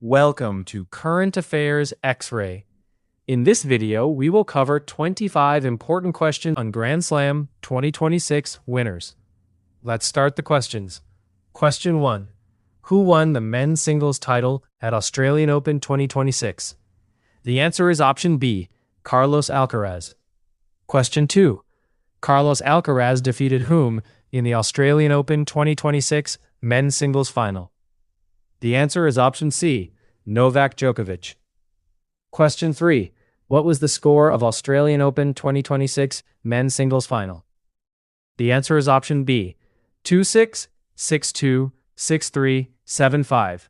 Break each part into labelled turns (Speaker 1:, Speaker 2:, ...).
Speaker 1: Welcome to Current Affairs X-Ray. In this video, we will cover 25 important questions on Grand Slam 2026 winners. Let's start the questions. Question 1. Who won the men's singles title at Australian Open 2026? The answer is option B, Carlos Alcaraz. Question 2. Carlos Alcaraz defeated whom in the Australian Open 2026 men's singles final? The answer is option C, Novak Djokovic. Question 3. What was the score of Australian Open 2026 men's singles final? The answer is option B, 2-6, 6-2, 6-3, 7-5.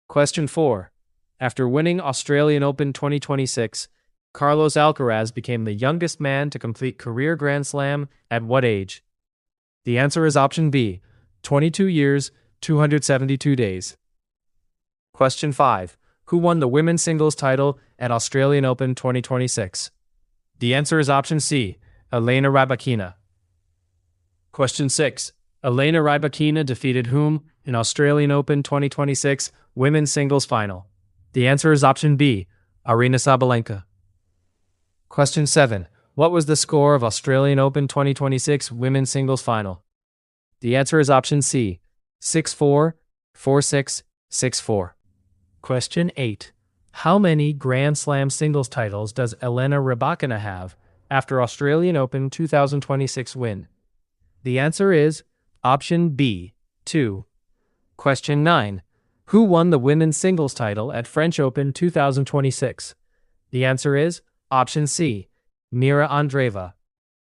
Speaker 1: Question 4. After winning Australian Open 2026, Carlos Alcaraz became the youngest man to complete career Grand Slam at what age? The answer is option B, 22 years, 272 days. Question 5. Who won the women's singles title at Australian Open 2026? The answer is option C, Elena Rybakina. Question 6. Elena Rybakina defeated whom in Australian Open 2026 women's singles final? The answer is option B, Aryna Sabalenka. Question 7. What was the score of Australian Open 2026 women's singles final? The answer is option C, 6-4, 4-6, 6-4. Question 8. How many Grand Slam singles titles does Elena Rybakina have after Australian Open 2026 win? The answer is option B, 2. Question 9. Who won the women's singles title at French Open 2026? The answer is option C, Mira Andreeva.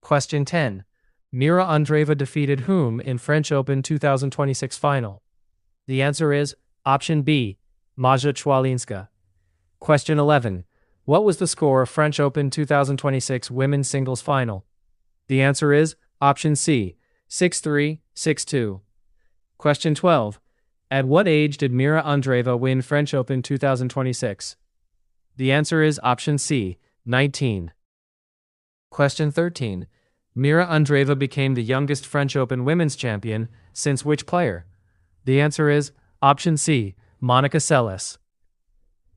Speaker 1: Question 10. Mira Andreeva defeated whom in French Open 2026 final? The answer is option B, Maja Chwalinska. Question 11. What was the score of French Open 2026 women's singles final? The answer is option C, 6-3, 6-2. Question 12. At what age did Mira Andreeva win French Open 2026? The answer is option C, 19. Question 13. Mira Andreeva became the youngest French Open women's champion since which player? The answer is option C, Monica Seles.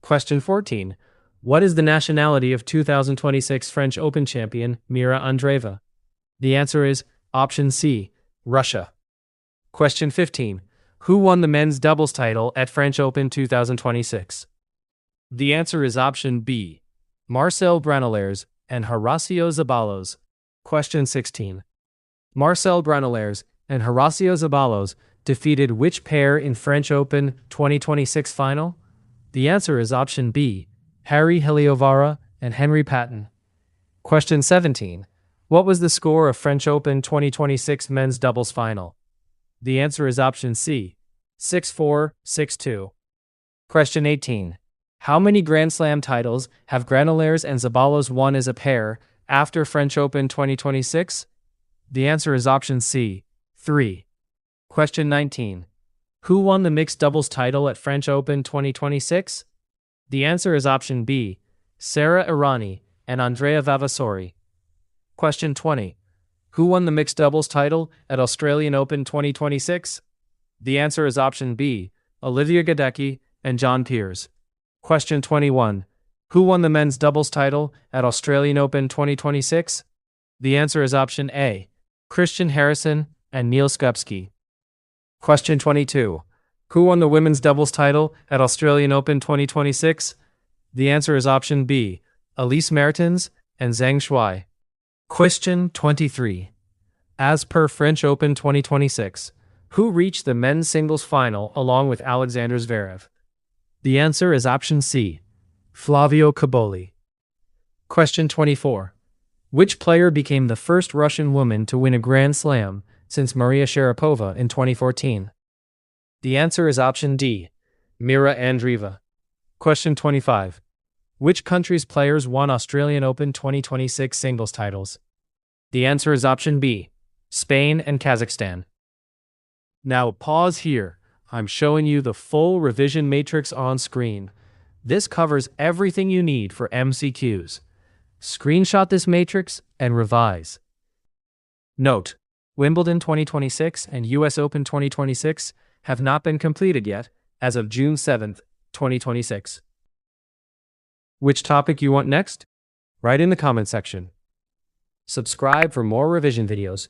Speaker 1: Question 14. What is the nationality of 2026 French Open champion Mira Andreeva? The answer is option C, Russia. Question 15. Who won the men's doubles title at French Open 2026? The answer is option B, Marcel Granollers and Horacio Zeballos. Question 16. Marcel Granollers and Horacio Zeballos defeated which pair in French Open 2026 final? The answer is option B, Harry Heliovara and Henry Patton. Question 17. What was the score of French Open 2026 men's doubles final? The answer is option C, 6-4, 6-2. Question 18. How many Grand Slam titles have Granollers and Zeballos won as a pair after French Open 2026? The answer is option C, 3. Question 19. Who won the mixed doubles title at French Open 2026? The answer is option B, Sara Errani and Andrea Vavasori. Question 20. Who won the mixed doubles title at Australian Open 2026? The answer is option B, Olivia Gadecki and John Peers. Question 21. Who won the men's doubles title at Australian Open 2026? The answer is option A, Christian Harrison and Neil Skupski. Question 22. Who won the women's doubles title at Australian Open 2026? The answer is option B, Elise Mertens and Zhang Shuai. Question 23. As per French Open 2026, who reached the men's singles final along with Alexander Zverev? The answer is option C, Flavio Cobolli. Question 24. Which player became the first Russian woman to win a Grand Slam since Maria Sharapova in 2014? The answer is option D, Mira Andreeva. Question 25. Which country's players won Australian Open 2026 singles titles? The answer is option B, Spain and Kazakhstan. Now pause here. I'm showing you the full revision matrix on screen. This covers everything you need for MCQs. Screenshot this matrix and revise. Note: Wimbledon 2026 and US Open 2026 have not been completed yet, as of June 7th, 2026. Which topic you want next? Write in the comment section. Subscribe for more revision videos